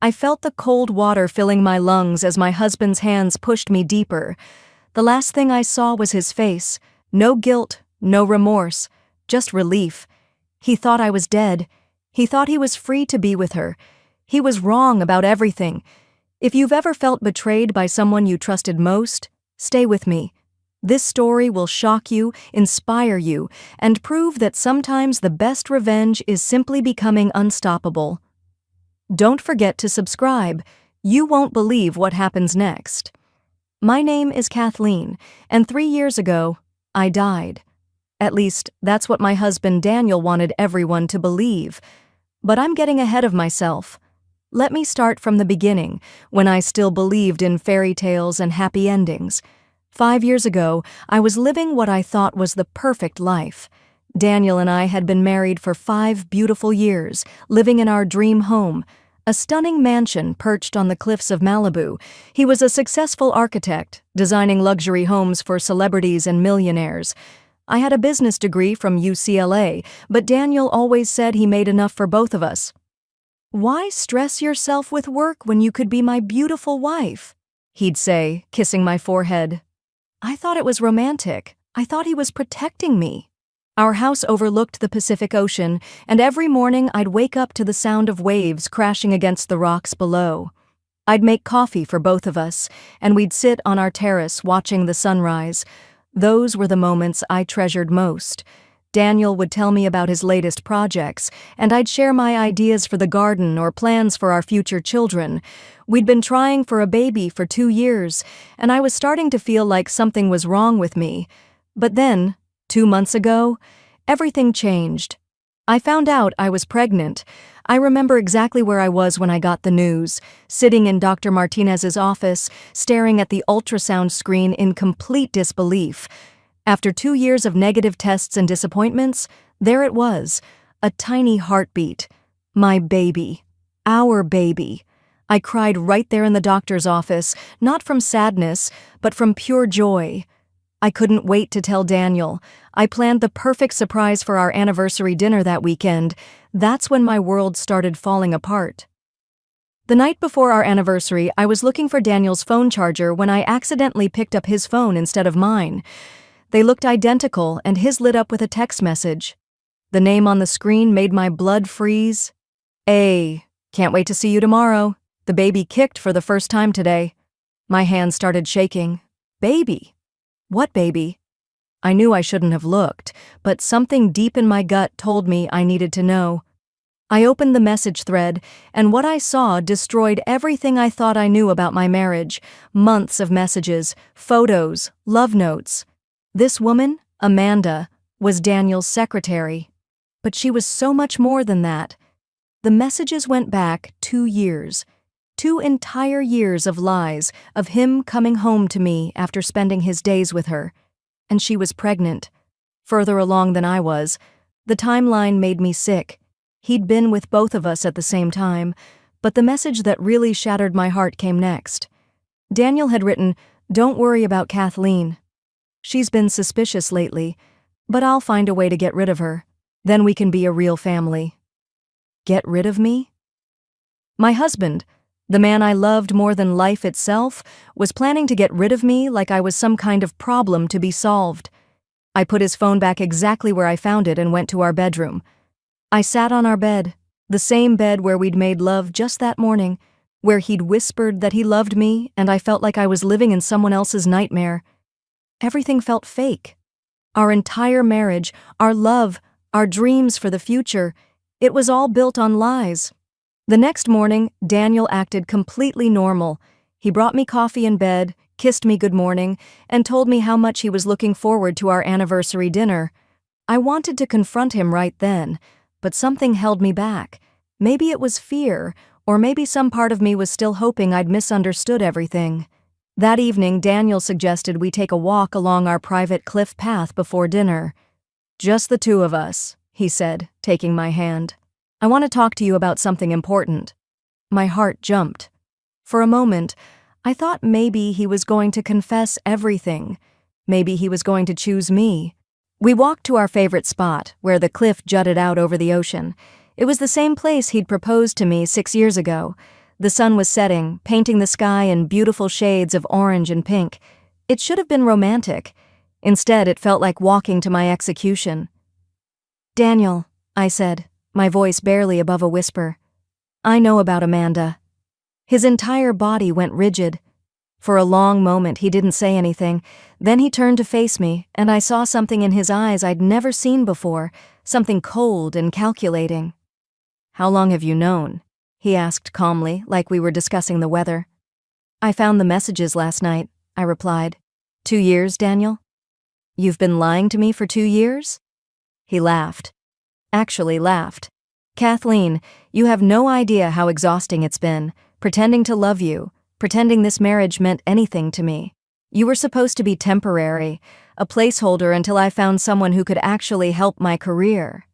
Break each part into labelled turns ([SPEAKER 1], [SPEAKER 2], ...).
[SPEAKER 1] I felt the cold water filling my lungs as my husband's hands pushed me deeper. The last thing I saw was his face. No guilt, no remorse, just relief. He thought I was dead. He thought he was free to be with her. He was wrong about everything. If you've ever felt betrayed by someone you trusted most, stay with me. This story will shock you, inspire you, and prove that sometimes the best revenge is simply becoming unstoppable. Don't forget to subscribe. You won't believe what happens next. My name is Kathleen, and 3 years ago, I died. At least, that's what my husband Daniel wanted everyone to believe. But I'm getting ahead of myself. Let me start from the beginning, when I still believed in fairy tales and happy endings. 5 years ago, I was living what I thought was the perfect life. Daniel and I had been married for 5 beautiful years, living in our dream home, a stunning mansion perched on the cliffs of Malibu. He was a successful architect, designing luxury homes for celebrities and millionaires. I had a business degree from UCLA, but Daniel always said he made enough for both of us. "Why stress yourself with work when you could be my beautiful wife?" he'd say, kissing my forehead. I thought it was romantic. I thought he was protecting me. Our house overlooked the Pacific Ocean, and every morning I'd wake up to the sound of waves crashing against the rocks below. I'd make coffee for both of us, and we'd sit on our terrace watching the sunrise. Those were the moments I treasured most. Daniel would tell me about his latest projects, and I'd share my ideas for the garden or plans for our future children. We'd been trying for a baby for 2 years, and I was starting to feel like something was wrong with me. But then, 2 months ago, everything changed. I found out I was pregnant. I remember exactly where I was when I got the news, sitting in Dr. Martinez's office, staring at the ultrasound screen in complete disbelief. After 2 years of negative tests and disappointments, there it was, a tiny heartbeat. My baby. Our baby. I cried right there in the doctor's office, not from sadness, but from pure joy. I couldn't wait to tell Daniel. I planned the perfect surprise for our anniversary dinner that weekend. That's when my world started falling apart. The night before our anniversary, I was looking for Daniel's phone charger when I accidentally picked up his phone instead of mine. They looked identical, and his lit up with a text message. The name on the screen made my blood freeze. "A. Can't wait to see you tomorrow. The baby kicked for the first time today." My hand started shaking. Baby? What baby? I knew I shouldn't have looked, but something deep in my gut told me I needed to know. I opened the message thread, and what I saw destroyed everything I thought I knew about my marriage. Months of messages, photos, love notes. This woman, Amanda, was Daniel's secretary. But she was so much more than that. The messages went back 2 years. 2 entire years of lies, of him coming home to me after spending his days with her. And she was pregnant. Further along than I was. The timeline made me sick. He'd been with both of us at the same time, but the message that really shattered my heart came next. Daniel had written, "Don't worry about Kathleen. She's been suspicious lately, but I'll find a way to get rid of her. Then we can be a real family." Get rid of me? My husband, the man I loved more than life itself, was planning to get rid of me like I was some kind of problem to be solved. I put his phone back exactly where I found it and went to our bedroom. I sat on our bed, the same bed where we'd made love just that morning, where he'd whispered that he loved me, and I felt like I was living in someone else's nightmare. Everything felt fake. Our entire marriage, our love, our dreams for the future, it was all built on lies. The next morning, Daniel acted completely normal. He brought me coffee in bed, kissed me good morning, and told me how much he was looking forward to our anniversary dinner. I wanted to confront him right then, but something held me back. Maybe it was fear, or maybe some part of me was still hoping I'd misunderstood everything. That evening, Daniel suggested we take a walk along our private cliff path before dinner. "Just the 2 of us," he said, taking my hand. "I want to talk to you about something important." My heart jumped. For a moment, I thought maybe he was going to confess everything. Maybe he was going to choose me. We walked to our favorite spot, where the cliff jutted out over the ocean. It was the same place he'd proposed to me 6 years ago. The sun was setting, painting the sky in beautiful shades of orange and pink. It should have been romantic. Instead, it felt like walking to my execution. "Daniel," I said, my voice barely above a whisper. "I know about Amanda." His entire body went rigid. For a long moment he didn't say anything. Then he turned to face me, and I saw something in his eyes I'd never seen before, something cold and calculating. "How long have you known?" he asked calmly, like we were discussing the weather. "I found the messages last night," I replied. 2 years, Daniel?" "You've been lying to me for 2 years?" He laughed. Actually laughed. "Kathleen, you have no idea how exhausting it's been, pretending to love you, pretending this marriage meant anything to me. You were supposed to be temporary, a placeholder until I found someone who could actually help my career."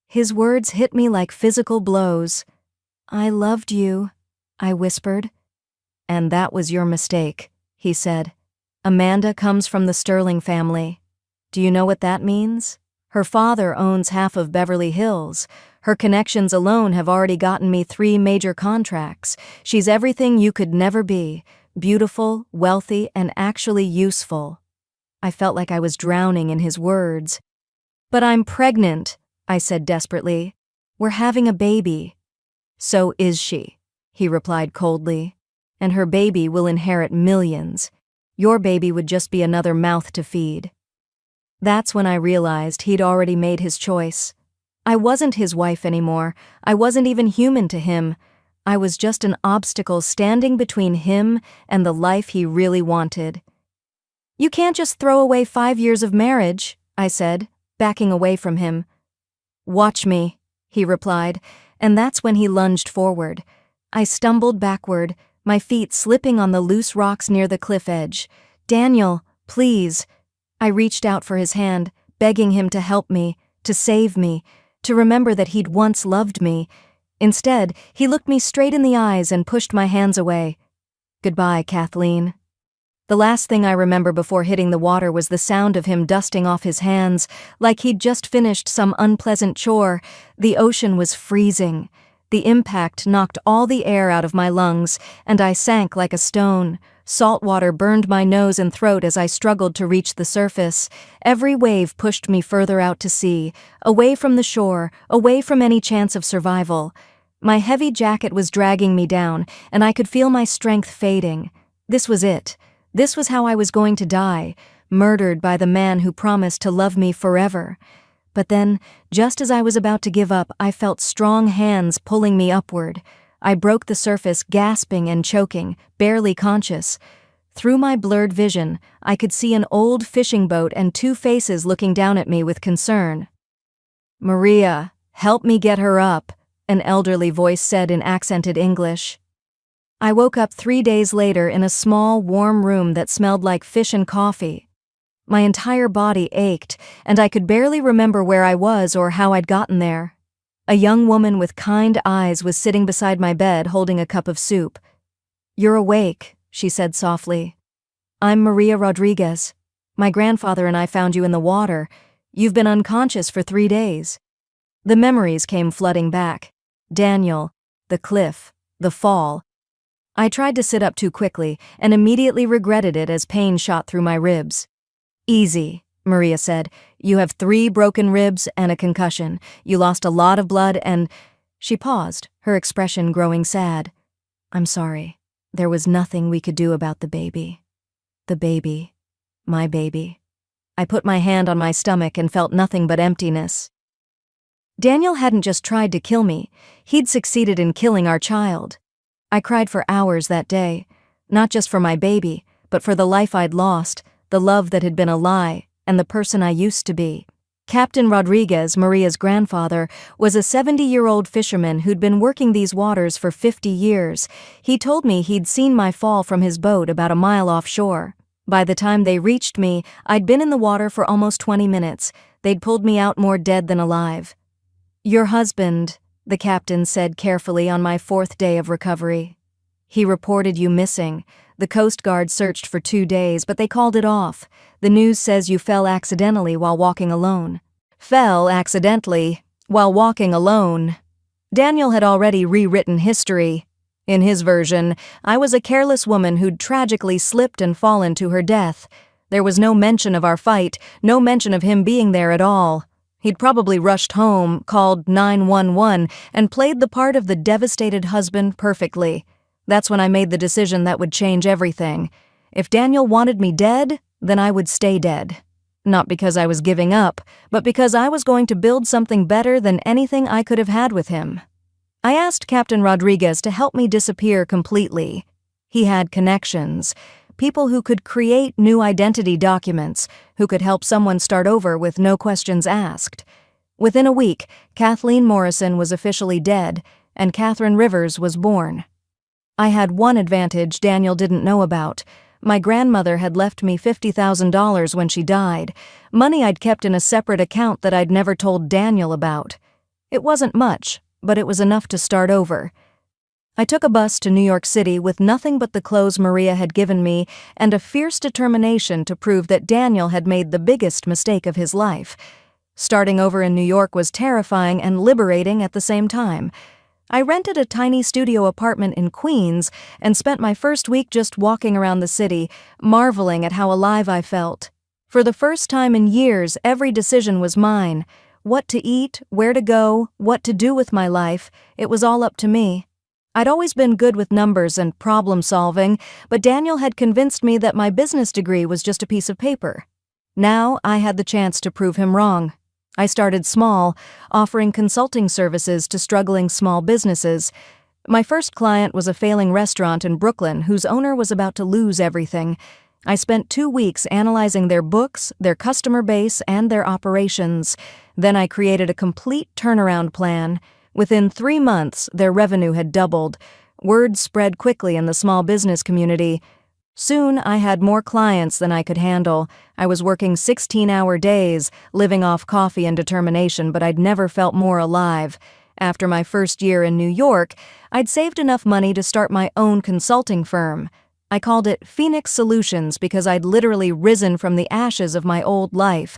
[SPEAKER 1] His words hit me like physical blows. "I loved you," I whispered. "And that was your mistake," he said. "Amanda comes from the Sterling family. Do you know what that means? Her father owns half of Beverly Hills. Her connections alone have already gotten me 3 major contracts. She's everything you could never be, beautiful, wealthy, and actually useful." I felt like I was drowning in his words. "But I'm pregnant," I said desperately. "We're having a baby." "So is she," he replied coldly. "And her baby will inherit millions. Your baby would just be another mouth to feed." That's when I realized he'd already made his choice. I wasn't his wife anymore. I wasn't even human to him. I was just an obstacle standing between him and the life he really wanted. "You can't just throw away 5 years of marriage," I said, backing away from him. "Watch me," he replied, and that's when he lunged forward. I stumbled backward, my feet slipping on the loose rocks near the cliff edge. "Daniel, please." I reached out for his hand, begging him to help me, to save me, to remember that he'd once loved me. Instead, he looked me straight in the eyes and pushed my hands away. "Goodbye, Kathleen." The last thing I remember before hitting the water was the sound of him dusting off his hands, like he'd just finished some unpleasant chore. The ocean was freezing. The impact knocked all the air out of my lungs, and I sank like a stone. Salt water burned my nose and throat as I struggled to reach the surface. Every wave pushed me further out to sea, away from the shore, away from any chance of survival. My heavy jacket was dragging me down, and I could feel my strength fading. This was it. This was how I was going to die, murdered by the man who promised to love me forever. But then, just as I was about to give up, I felt strong hands pulling me upward. I broke the surface, gasping and choking, barely conscious. Through my blurred vision, I could see an old fishing boat and 2 faces looking down at me with concern. "Maria, help me get her up," an elderly voice said in accented English. I woke up 3 days later in a small, warm room that smelled like fish and coffee. My entire body ached, and I could barely remember where I was or how I'd gotten there. A young woman with kind eyes was sitting beside my bed holding a cup of soup. "You're awake," she said softly. "I'm Maria Rodriguez. My grandfather and I found you in the water. You've been unconscious for 3 days." The memories came flooding back. Daniel, the cliff, the fall. I tried to sit up too quickly and immediately regretted it as pain shot through my ribs. "Easy," Maria said. "You have 3 broken ribs and a concussion. You lost a lot of blood and—" She paused, her expression growing sad. "I'm sorry. There was nothing we could do about the baby." The baby. My baby. I put my hand on my stomach and felt nothing but emptiness. Daniel hadn't just tried to kill me. He'd succeeded in killing our child. I cried for hours that day, not just for my baby, but for the life I'd lost, the love that had been a lie, and the person I used to be. Captain Rodriguez, Maria's grandfather, was a 70-year-old fisherman who'd been working these waters for 50 years. He told me he'd seen my fall from his boat about a mile offshore. By the time they reached me, I'd been in the water for almost 20 minutes. They'd pulled me out more dead than alive. "Your husband," the captain said carefully on my 4th day of recovery. "He reported you missing. The Coast Guard searched for 2 days, but they called it off. The news says you fell accidentally while walking alone." Fell accidentally while walking alone. Daniel had already rewritten history. In his version, I was a careless woman who'd tragically slipped and fallen to her death. There was no mention of our fight, no mention of him being there at all. He'd probably rushed home, called 911, and played the part of the devastated husband perfectly. That's when I made the decision that would change everything. If Daniel wanted me dead, then I would stay dead. Not because I was giving up, but because I was going to build something better than anything I could have had with him. I asked Captain Rodriguez to help me disappear completely. He had connections, people who could create new identity documents, who could help someone start over with no questions asked. Within a week, Kathleen Morrison was officially dead, and Catherine Rivers was born. I had one advantage Daniel didn't know about. My grandmother had left me $50,000 when she died, money I'd kept in a separate account that I'd never told Daniel about. It wasn't much, but it was enough to start over. I took a bus to New York City with nothing but the clothes Maria had given me and a fierce determination to prove that Daniel had made the biggest mistake of his life. Starting over in New York was terrifying and liberating at the same time. I rented a tiny studio apartment in Queens and spent my first week just walking around the city, marveling at how alive I felt. For the first time in years, every decision was mine. What to eat, where to go, what to do with my life, it was all up to me. I'd always been good with numbers and problem solving, but Daniel had convinced me that my business degree was just a piece of paper. Now I had the chance to prove him wrong. I started small, offering consulting services to struggling small businesses. My first client was a failing restaurant in Brooklyn whose owner was about to lose everything. I spent 2 weeks analyzing their books, their customer base, and their operations. Then I created a complete turnaround plan. Within 3 months, their revenue had doubled. Word spread quickly in the small business community. Soon, I had more clients than I could handle. I was working 16-hour days, living off coffee and determination, but I'd never felt more alive. After my first year in New York, I'd saved enough money to start my own consulting firm. I called it Phoenix Solutions because I'd literally risen from the ashes of my old life.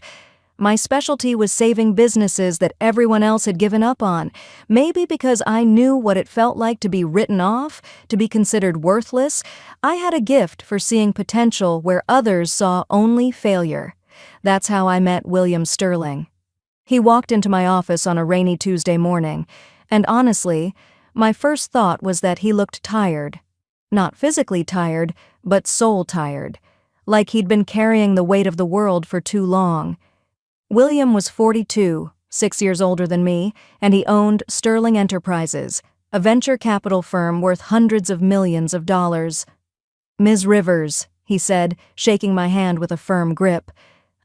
[SPEAKER 1] My specialty was saving businesses that everyone else had given up on, maybe because I knew what it felt like to be written off, to be considered worthless. I had a gift for seeing potential where others saw only failure. That's how I met William Sterling. He walked into my office on a rainy Tuesday morning, and honestly, my first thought was that he looked tired. Not physically tired, but soul tired, like he'd been carrying the weight of the world for too long. William was 42, 6 years older than me, and he owned Sterling Enterprises, a venture capital firm worth hundreds of millions of dollars. "Ms. Rivers," he said, shaking my hand with a firm grip,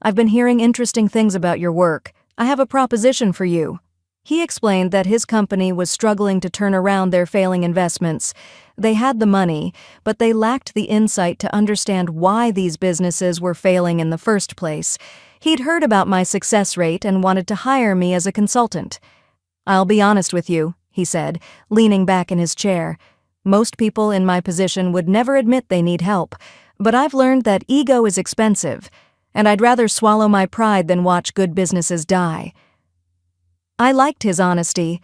[SPEAKER 1] "I've been hearing interesting things about your work. I have a proposition for you." He explained that his company was struggling to turn around their failing investments. They had the money, but they lacked the insight to understand why these businesses were failing in the first place. He'd heard about my success rate and wanted to hire me as a consultant. "I'll be honest with you," he said, leaning back in his chair. "Most people in my position would never admit they need help, but I've learned that ego is expensive, and I'd rather swallow my pride than watch good businesses die." I liked his honesty.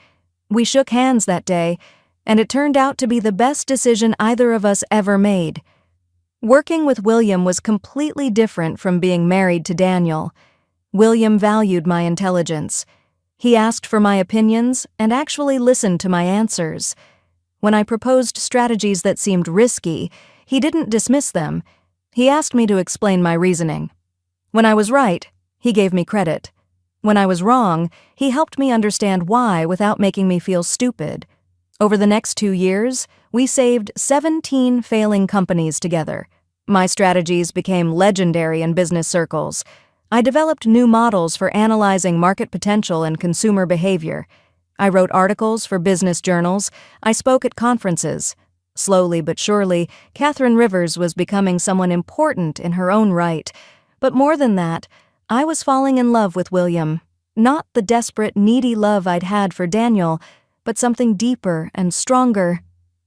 [SPEAKER 1] We shook hands that day, and it turned out to be the best decision either of us ever made. Working with William was completely different from being married to Daniel. William valued my intelligence. He asked for my opinions and actually listened to my answers. When I proposed strategies that seemed risky, he didn't dismiss them. He asked me to explain my reasoning. When I was right, he gave me credit. When I was wrong, he helped me understand why without making me feel stupid. Over the next 2 years, we saved 17 failing companies together. My strategies became legendary in business circles. I developed new models for analyzing market potential and consumer behavior. I wrote articles for business journals. I spoke at conferences. Slowly but surely, Catherine Rivers was becoming someone important in her own right. But more than that, I was falling in love with William. Not the desperate, needy love I'd had for Daniel, but something deeper and stronger.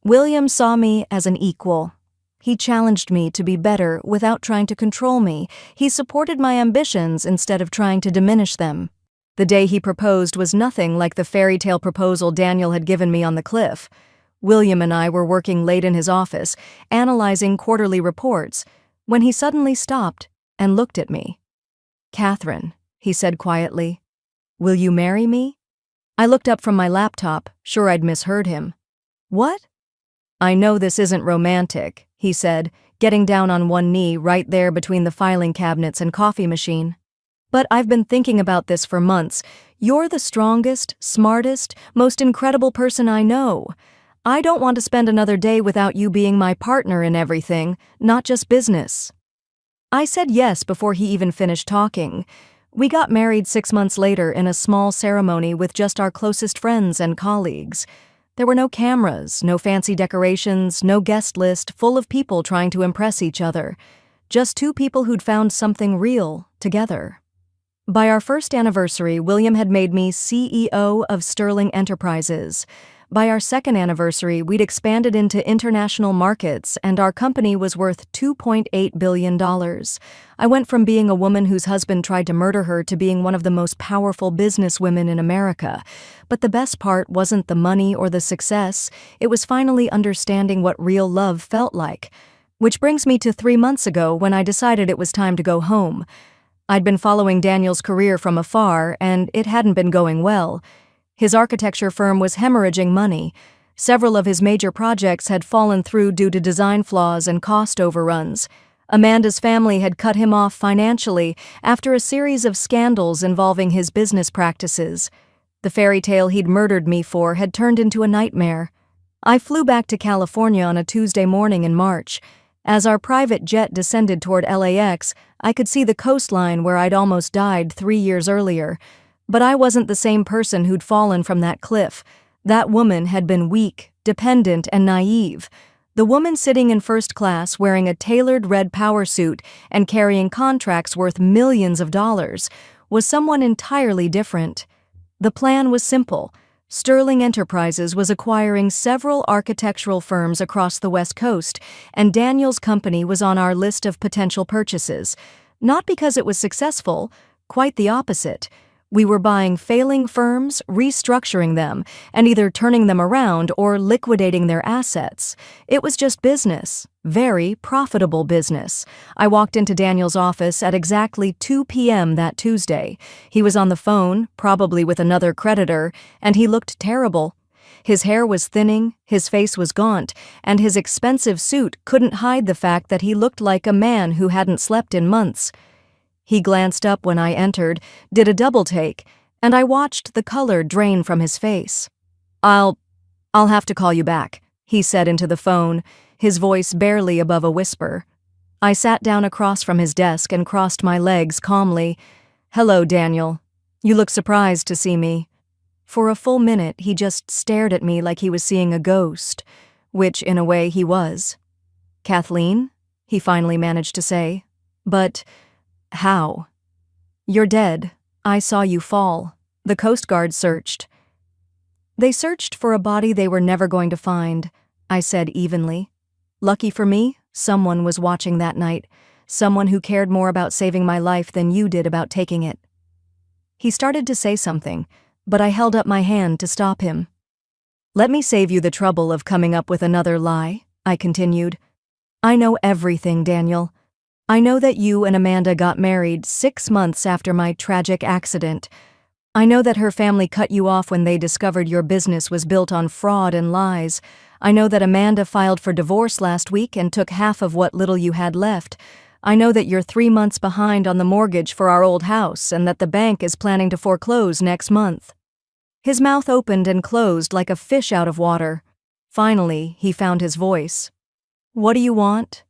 [SPEAKER 1] William saw me as an equal. He challenged me to be better without trying to control me. He supported my ambitions instead of trying to diminish them. The day he proposed was nothing like the fairy tale proposal Daniel had given me on the cliff. William and I were working late in his office, analyzing quarterly reports, when he suddenly stopped and looked at me. "Catherine," he said quietly, "will you marry me?" I looked up from my laptop, sure I'd misheard him. "What?" "I know this isn't romantic," he said, getting down on one knee right there between the filing cabinets and coffee machine. "But I've been thinking about this for months. You're the strongest, smartest, most incredible person I know. I don't want to spend another day without you being my partner in everything, not just business." I said yes before he even finished talking. We got married 6 months later in a small ceremony with just our closest friends and colleagues. There were no cameras, no fancy decorations, no guest list full of people trying to impress each other. Just two people who'd found something real together. By our first anniversary, William had made me CEO of Sterling Enterprises. By our second anniversary, we'd expanded into international markets, and our company was worth $2.8 billion. I went from being a woman whose husband tried to murder her to being one of the most powerful businesswomen in America. But the best part wasn't the money or the success, it was finally understanding what real love felt like. Which brings me to 3 months ago when I decided it was time to go home. I'd been following Daniel's career from afar, and it hadn't been going well. His architecture firm was hemorrhaging money. Several of his major projects had fallen through due to design flaws and cost overruns. Amanda's family had cut him off financially after a series of scandals involving his business practices. The fairy tale he'd murdered me for had turned into a nightmare. I flew back to California on a Tuesday morning in March. As our private jet descended toward LAX, I could see the coastline where I'd almost died 3 years earlier. But I wasn't the same person who'd fallen from that cliff. That woman had been weak, dependent, and naive. The woman sitting in first class wearing a tailored red power suit and carrying contracts worth millions of dollars was someone entirely different. The plan was simple. Sterling Enterprises was acquiring several architectural firms across the West Coast, and Daniel's company was on our list of potential purchases. Not because it was successful, quite the opposite. We were buying failing firms, restructuring them, and either turning them around or liquidating their assets. It was just business. Very profitable business. I walked into Daniel's office at exactly 2 p.m. that Tuesday. He was on the phone, probably with another creditor, and he looked terrible. His hair was thinning, his face was gaunt, and his expensive suit couldn't hide the fact that he looked like a man who hadn't slept in months. He glanced up when I entered, did a double take, and I watched the color drain from his face. I'll have to call you back," he said into the phone, his voice barely above a whisper. I sat down across from his desk and crossed my legs calmly. "Hello, Daniel. You look surprised to see me." For a full minute, he just stared at me like he was seeing a ghost, which, in a way, he was. "Kathleen?" he finally managed to say. "But how?" "You're dead. I saw you fall. The Coast Guard searched." "They searched for a body they were never going to find," I said evenly. "Lucky for me, someone was watching that night. Someone who cared more about saving my life than you did about taking it." He started to say something, but I held up my hand to stop him. "Let me save you the trouble of coming up with another lie," I continued. "I know everything, Daniel. I know that you and Amanda got married 6 months after my tragic accident. I know that her family cut you off when they discovered your business was built on fraud and lies. I know that Amanda filed for divorce last week and took half of what little you had left. I know that you're 3 months behind on the mortgage for our old house and that the bank is planning to foreclose next month." His mouth opened and closed like a fish out of water. Finally, he found his voice. "What do you want?"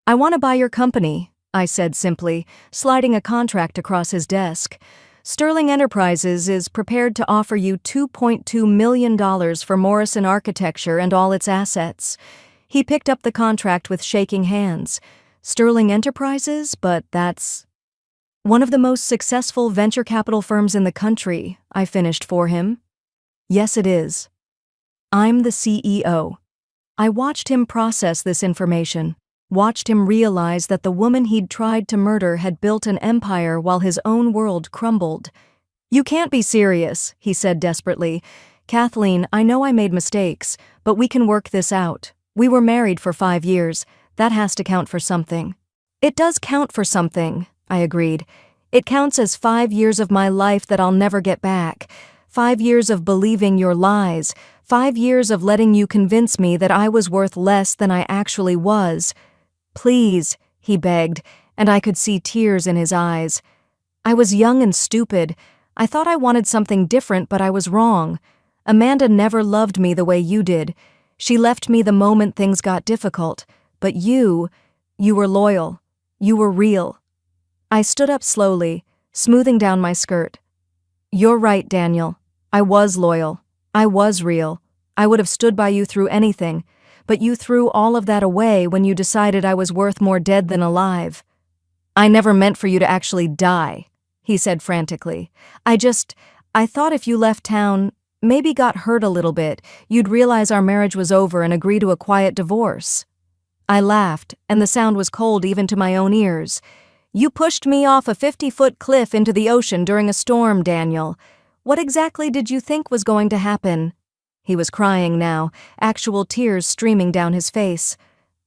[SPEAKER 1] "I want to buy your company," I said simply, sliding a contract across his desk. "Sterling Enterprises is prepared to offer you $2.2 million for Morrison Architecture and all its assets." He picked up the contract with shaking hands. "Sterling Enterprises? But that's one of the most successful venture capital firms in the country," I finished for him. "Yes, it is. I'm the CEO." I watched him process this information. Watched him realize that the woman he'd tried to murder had built an empire while his own world crumbled. "You can't be serious," he said desperately. Kathleen, I know I made mistakes, but we can work this out. We were married for 5 years. That has to count for something. It does count for something, I agreed. It counts as 5 years of my life that I'll never get back. 5 years of believing your lies. 5 years of letting you convince me that I was worth less than I actually was. Please, he begged, and I could see tears in his eyes. I was young and stupid. I thought I wanted something different, but I was wrong. Amanda never loved me the way you did. She left me the moment things got difficult. But you were loyal. You were real. I stood up slowly, smoothing down my skirt. You're right, Daniel. I was loyal. I was real. I would have stood by you through anything, but you threw all of that away when you decided I was worth more dead than alive. I never meant for you to actually die, he said frantically. I thought if you left town, maybe got hurt a little bit, you'd realize our marriage was over and agree to a quiet divorce. I laughed, and the sound was cold even to my own ears. You pushed me off a 50-foot cliff into the ocean during a storm, Daniel. What exactly did you think was going to happen? He was crying now, actual tears streaming down his face.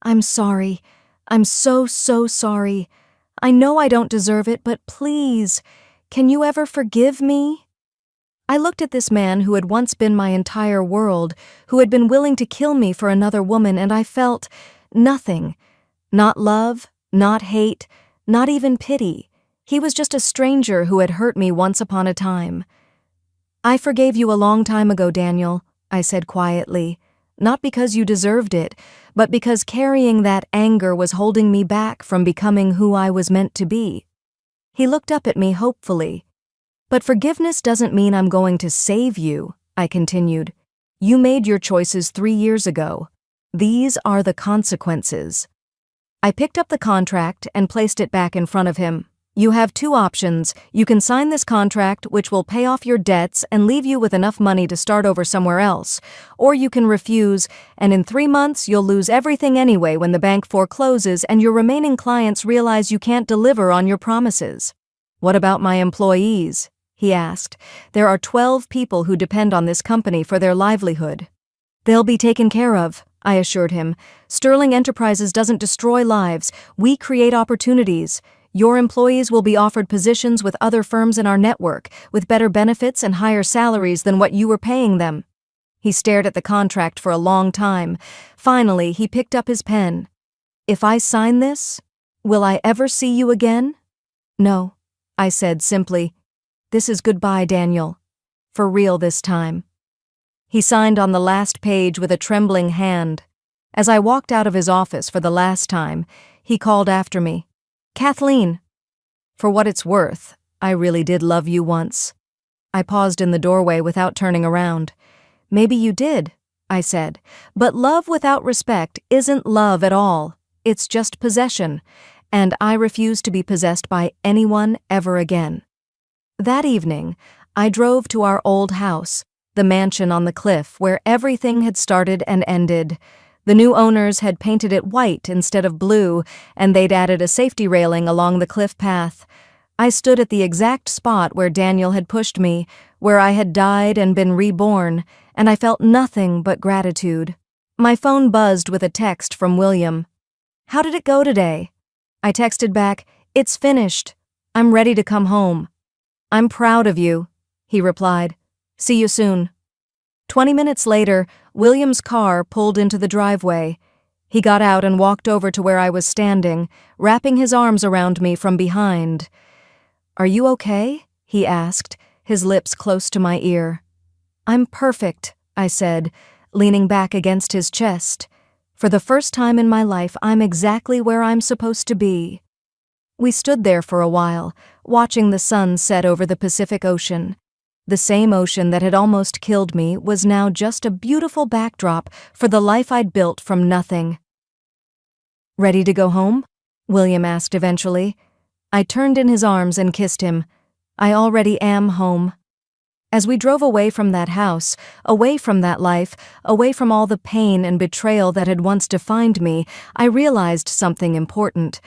[SPEAKER 1] I'm sorry. I'm so sorry. I know I don't deserve it, but please, can you ever forgive me? I looked at this man who had once been my entire world, who had been willing to kill me for another woman, and I felt nothing. Not love, not hate, not even pity. He was just a stranger who had hurt me once upon a time. I forgave you a long time ago, Daniel, I said quietly, not because you deserved it, but because carrying that anger was holding me back from becoming who I was meant to be. He looked up at me hopefully. But forgiveness doesn't mean I'm going to save you, I continued. You made your choices 3 years ago. These are the consequences. I picked up the contract and placed it back in front of him. You have 2 options. You can sign this contract, which will pay off your debts and leave you with enough money to start over somewhere else. Or you can refuse, and in 3 months you'll lose everything anyway when the bank forecloses and your remaining clients realize you can't deliver on your promises. What about my employees? He asked. There are 12 people who depend on this company for their livelihood. They'll be taken care of, I assured him. Sterling Enterprises doesn't destroy lives. We create opportunities. Your employees will be offered positions with other firms in our network, with better benefits and higher salaries than what you were paying them. He stared at the contract for a long time. Finally, he picked up his pen. If I sign this, will I ever see you again? No, I said simply. This is goodbye, Daniel. For real this time. He signed on the last page with a trembling hand. As I walked out of his office for the last time, he called after me. Kathleen. For what it's worth, I really did love you once. I paused in the doorway without turning around. Maybe you did, I said, but love without respect isn't love at all. It's just possession, and I refuse to be possessed by anyone ever again. That evening, I drove to our old house, the mansion on the cliff where everything had started and ended. The new owners had painted it white instead of blue, and they'd added a safety railing along the cliff path. I stood at the exact spot where Daniel had pushed me, where I had died and been reborn, and I felt nothing but gratitude. My phone buzzed with a text from William. How did it go today? I texted back, It's finished. I'm ready to come home. I'm proud of you, he replied. See you soon. 20 minutes later, William's car pulled into the driveway. He got out and walked over to where I was standing, wrapping his arms around me from behind. Are you okay? He asked, his lips close to my ear. I'm perfect, I said, leaning back against his chest. For the first time in my life, I'm exactly where I'm supposed to be. We stood there for a while, watching the sun set over the Pacific Ocean. The same ocean that had almost killed me was now just a beautiful backdrop for the life I'd built from nothing. Ready to go home? William asked eventually. I turned in his arms and kissed him. I already am home. As we drove away from that house, away from that life, away from all the pain and betrayal that had once defined me, I realized something important.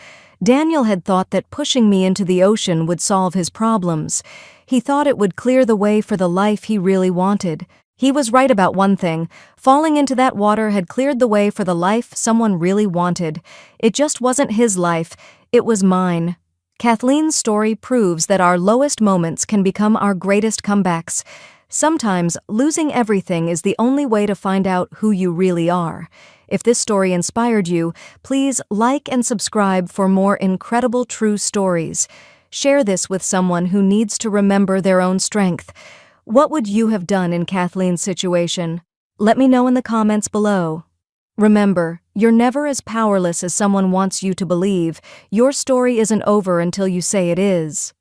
[SPEAKER 1] Daniel had thought that pushing me into the ocean would solve his problems. He thought it would clear the way for the life he really wanted. He was right about one thing. Falling into that water had cleared the way for the life someone really wanted. It just wasn't his life, it was mine. Kathleen's story proves that our lowest moments can become our greatest comebacks. Sometimes, losing everything is the only way to find out who you really are. If this story inspired you, please like and subscribe for more incredible true stories. Share this with someone who needs to remember their own strength. What would you have done in Kathleen's situation? Let me know in the comments below. Remember, you're never as powerless as someone wants you to believe. Your story isn't over until you say it is.